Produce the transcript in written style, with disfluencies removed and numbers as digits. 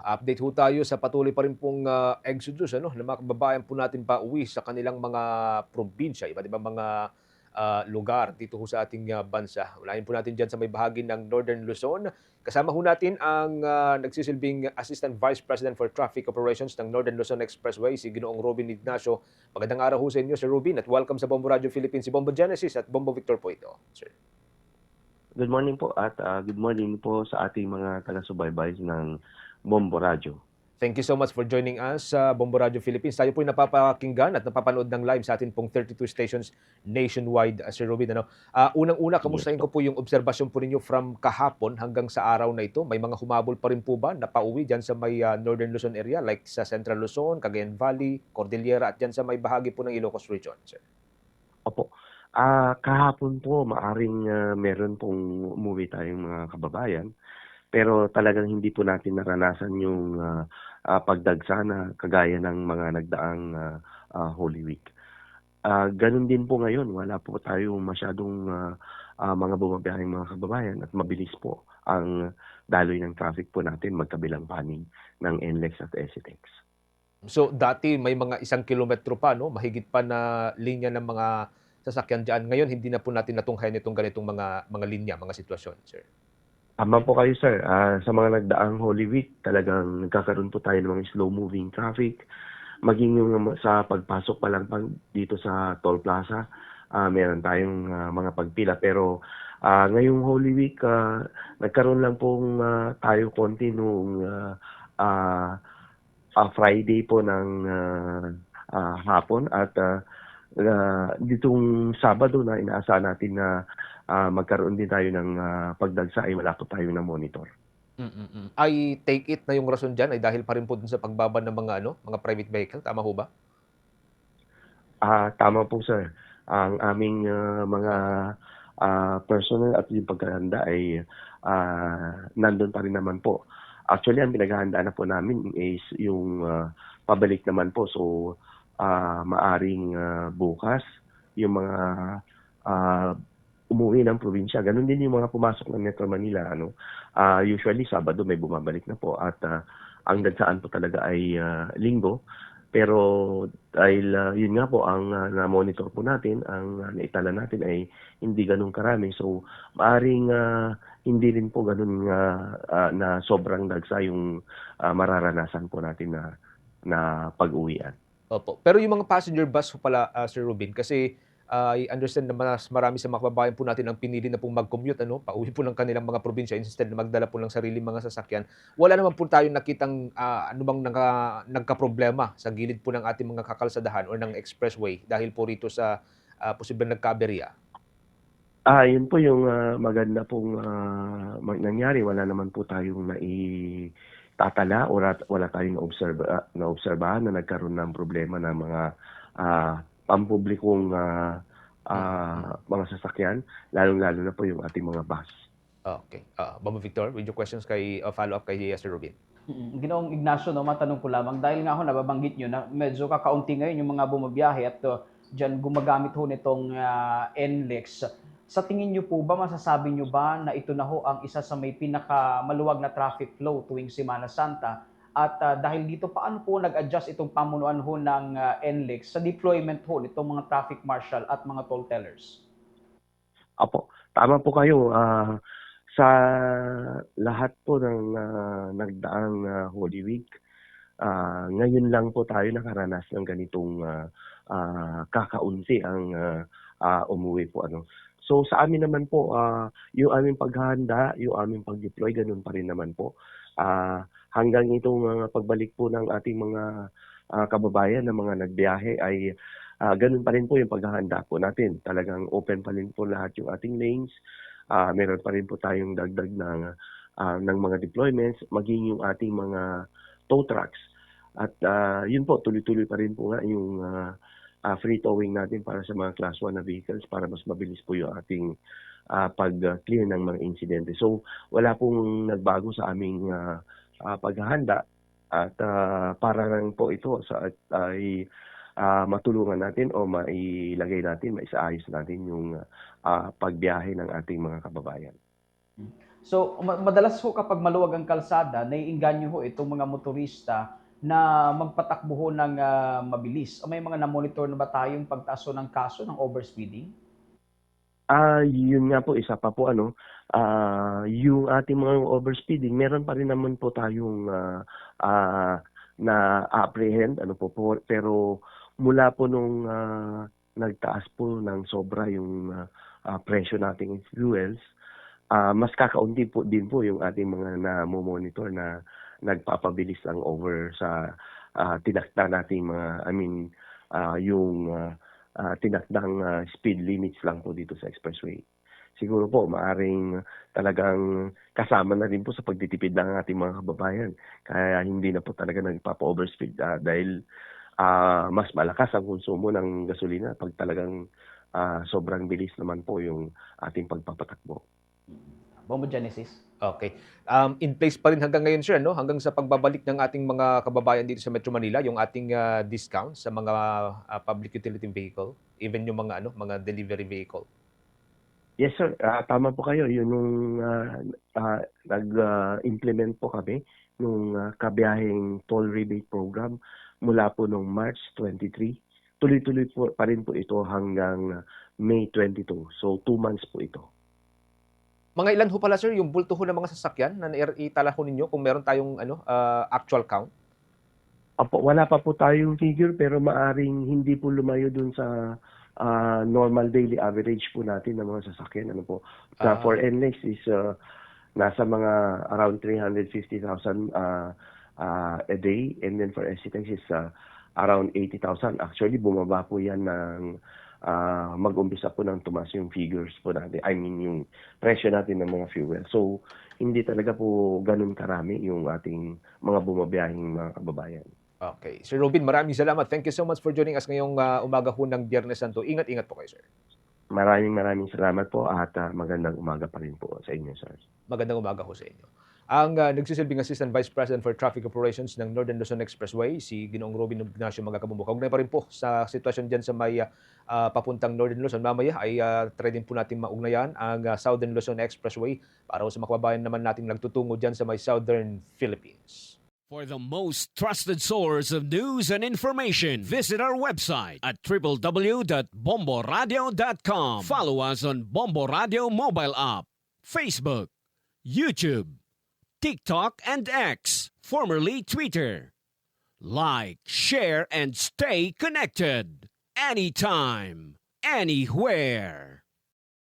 Update ho tayo sa patuloy pa rin pong, exodus ano, ng mga kababayan po natin pauwi sa kanilang mga probinsya, iba't ibang mga, lugar dito ho sa ating, bansa. Unahin po natin diyan sa may bahagi ng Northern Luzon. Kasama ho natin ang, nagsisilbing Assistant Vice President for Traffic Operations ng Northern Luzon Expressway, si Ginoong Robin Ignacio. Magandang araw ho sa inyo, Sir Robin, at welcome sa Bombo Radio Philippines. Si Bombo Genesis at Bombo Victor po ito, sir. Good morning po at good morning po sa ating mga taga-subaybay ng Bombo Radyo. Thank you so much for joining us sa Bombo Radio Philippines. Tayo po'y napapakinggan at napapanood ng live sa atin pong 32 stations nationwide, Sir Robin. Ano? Unang-una, Yes kamustahin ko po. po yung obserbasyon po ninyo from kahapon hanggang sa araw na ito. May mga humabol pa rin po ba na pauwi dyan sa may Northern Luzon area like sa Central Luzon, Cagayan Valley, Cordillera at dyan sa may bahagi po ng Ilocos Region, sir? Opo. Kahapon po maaring meron pong umuwi tayong mga kababayan pero talagang hindi po natin naranasan yung pagdagsa na kagaya ng mga nagdaang Holy Week. Ganun din po ngayon, wala po tayong masyadong mga bumabiyaheng mga kababayan at mabilis po ang daloy ng traffic po natin magkabilang panig ng NLEX at SCTEX. So dati may mga 1 kilometro pa 'no, mahigit pa na linya ng mga sasakyan diyan. Ngayon hindi na po natin natunghayan itong ganitong mga linya, mga sitwasyon, sir. Tama po kayo sir, sa mga nagdaang Holy Week talagang nagkakaroon po tayo ng mga slow moving traffic. Maging yung sa pagpasok pa lang dito sa Toll Plaza, meron tayong mga pagpila pero ngayong Holy Week nagkaroon lang pong tayo konti nung Friday po ng hapon at ditong Sabado na inaasahan natin na magkaroon din tayo ng pagdagsa ay wala po tayong na-monitor. I take it na yung rason diyan ay dahil pa rin po dun sa pagbaban ng mga ano, mga private vehicle, tama ho ba? Tama po sir. Ang aming mga personnel at yung paghahanda ay nandun pa rin naman po. Actually, ang pinaghahandaan na po namin is yung pabalik naman po. So, maaring bukas yung mga ah, umuwi ng probinsya. Ganun din yung mga pumasok ng Metro Manila. Ano? Usually, Sabado may bumabalik na po at ang dagsaan po talaga ay Linggo. Pero dahil yun nga po ang na-monitor po natin, ang naitala natin ay hindi gano'n karami. So maaring hindi rin po gano'n na sobrang dagsa yung mararanasan po natin na pag-uwian. Opo. Pero yung mga passenger bus ho pala, Sir Ruben, kasi, I understand na mas marami sa mga kababayan po natin ang pinili na pong mag-commute ano, pauwi po ng kanilang mga probinsya instead na magdala po ng sariling mga sasakyan. Wala naman po tayong nakitang, ano bang nagkaproblema sa gilid po ng ating mga kakalsadahan or ng expressway dahil po rito sa, posibleng nagkaaberya? Yun po yung maganda pong nangyari. Wala naman po tayong naitatala o wala tayong naobserbahan na nagkaroon ng problema ng mga pampublikong Mm, mm. mga sasakyan, lalong-lalo na po yung ating mga bus. Okey. Bombo Victor, with your questions kay follow-up kay Sir Ruben. Ginoong Ignacio 'no, matanong ko lamang dahil nga ho nababanggit niyo na medyo kakaunti ngayon yung mga bumabiyahe at, diyan gumagamit ho nitong, NLEX. Sa tingin niyo po ba, masasabi niyo ba na ito na ho ang isa sa may pinakamaluwag na traffic flow tuwing Semana Santa? At, dahil dito paano po nag-adjust itong pamunuan ho ng, NLEX sa deployment ho nitong mga traffic marshal at mga toll tellers? Opo, tama po kayo, sa lahat po ng nagdaang Holy Week, ngayon lang po tayo nakaranas ng ganitong kakaunti ang umuwi po ano. So sa amin naman po, yung aming paghahanda, yung aming pag-deploy gano'n pa rin naman po. Hanggang itong pagbalik po ng ating mga kababayan na mga nagbiyahe ay gano'n pa rin po yung paghahanda po natin. Talagang open pa rin po lahat yung ating lanes. Meron pa rin po tayong dagdag ng mga deployments, maging yung ating mga tow trucks. At yun po, tuloy-tuloy pa rin po nga yung free towing natin para sa mga Class 1 na vehicles para mas mabilis po yung ating pag-clear ng mga insidente. So wala pong nagbago sa aming paghahanda at para lang po ito ay matulungan natin o maisaayos natin yung pagbiyahe ng ating mga kababayan. So, madalas ho kapag maluwag ang kalsada, naiengganyo ho itong mga motorista na magpatakbo ho ng mabilis. O may mga na-monitor na ba tayong pagtaas ho ng kaso ng overspeeding? Yun nga po, isa pa po yung ating mga overspeeding, meron pa rin naman po tayong na-apprehend, pero mula po nung nagtaas po ng sobra yung presyo nating fuels, mas kakaunti po din po yung ating mga na-monitor na nagpapabilis lang over sa tinakda nating yung tinakdang speed limits lang po dito sa expressway. Siguro po maaring talagang kasama na rin po sa pagtitipid ng ating mga kababayan. Kaya hindi na po talaga nagpapa-overspeed dahil mas malakas ang konsumo ng gasolina pag talagang sobrang bilis naman po yung ating pagpapatakbo. Bombo Genesis? Okay. In place pa rin hanggang ngayon, sir, no? Hanggang sa pagbabalik ng ating mga kababayan dito sa Metro Manila, yung ating discount sa mga public utility vehicle, even yung mga delivery vehicle. Yes sir, tama po kayo. Yun nung nag-implement po kami nung kabiyaheng toll rebate program mula po nung March 23. Tuloy-tuloy po pa rin po ito hanggang May 22. So 2 months po ito. Mga ilan ho pala, sir, yung bulto ho ng mga sasakyan na itala ho ninyo kung meron tayong actual count? Opo, wala pa po tayong figure pero maaring hindi po lumayo dun sa normal daily average po natin ng mga sasakyan. For NLEX is nasa mga around 350,000 a day, and then for SCTEX is around 80,000. Actually, bumaba po yan ng mag-umpisa po ng tumas yung figures po natin. I mean, yung presyo natin ng mga fuel. So, hindi talaga po ganun karami yung ating mga bumabiyahing mga kababayan. Okay. Sir Robin, maraming salamat. Thank you so much for joining us ngayong umaga ho ng Biyernes Santo. Ingat-ingat po kayo, sir. Maraming salamat po at magandang umaga pa rin po sa inyo, sir. Magandang umaga ho sa inyo. Ang nagsisilbing Assistant Vice President for Traffic Operations ng Northern Luzon Expressway, si Ginoong Robin Ignacio Magakabumbok. Kaugnay pa rin po sa sitwasyon dyan sa may papuntang Northern Luzon. Mamaya ay try din po natin maugnayan ang Southern Luzon Expressway para sa makababayan naman natin nagtutungo dyan sa may Southern Philippines. For the most trusted source of news and information, visit our website at www.bomboradio.com. Follow us on Bombo Radio mobile app, Facebook, YouTube, TikTok, and X, formerly Twitter. Like, share, and stay connected. Anytime, anywhere.